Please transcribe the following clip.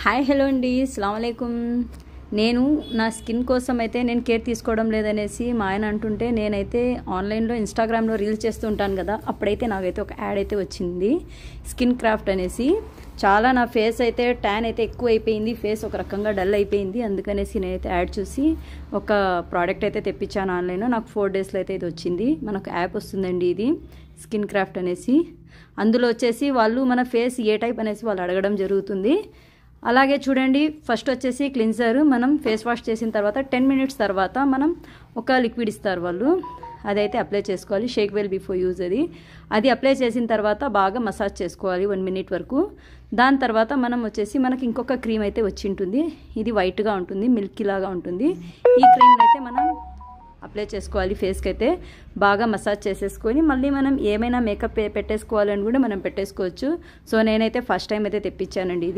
Hi hello అండి, అస్సలాము అలైకుం. నేను నా స్కిన్ కోసం అయితే నేను కేర్ తీసుకోవడం లేదనేసి మా ఆయన అంటుంటే నేనైతే ఆన్లైన్లో ఇన్స్టాగ్రామ్లో రీల్స్ చేస్తూ ఉంటాను కదా, అప్పుడైతే నాకైతే ఒక యాడ్ అయితే వచ్చింది స్కిన్ క్రాఫ్ట్ అనేసి. చాలా నా ఫేస్ అయితే ట్యాన్ అయితే ఎక్కువ అయిపోయింది, ఫేస్ ఒక రకంగా డల్ అయిపోయింది. అందుకనేసి నేనైతే యాడ్ చూసి ఒక ప్రోడక్ట్ అయితే తెప్పించాను ఆన్లైన్లో. నాకు 4 డేస్లో అయితే ఇది వచ్చింది. మనకు యాప్ వస్తుందండి, ఇది స్కిన్ క్రాఫ్ట్ అనేసి. అందులో వచ్చేసి వాళ్ళు మన ఫేస్ ఏ టైప్ అనేసి వాళ్ళు అడగడం జరుగుతుంది. అలాగే చూడండి, ఫస్ట్ వచ్చేసి క్లిన్జర్ మనం ఫేస్ వాష్ చేసిన తర్వాత 10 మినిట్స్ తర్వాత మనం ఒక లిక్విడ్ ఇస్తారు వాళ్ళు, అదైతే అప్లై చేసుకోవాలి. షేక్ వెల్ బిఫోర్ యూజ్ అది అప్లై చేసిన తర్వాత బాగా మసాజ్ చేసుకోవాలి 1 మినిట్ వరకు. దాని తర్వాత మనం వచ్చేసి మనకి ఇంకొక క్రీమ్ అయితే వచ్చి ఉంటుంది. ఇది వైట్గా ఉంటుంది, మిల్కీ లాగా ఉంటుంది. ఈ క్రీమ్ అయితే మనం అప్లై చేసుకోవాలి ఫేస్కి. అయితే బాగా మసాజ్ చేసేసుకొని మళ్ళీ మనం ఏమైనా మేకప్ పెట్టేసుకోవాలని కూడా మనం పెట్టేసుకోవచ్చు. సో నేనైతే ఫస్ట్ టైం అయితే తెప్పించానండి ఇది.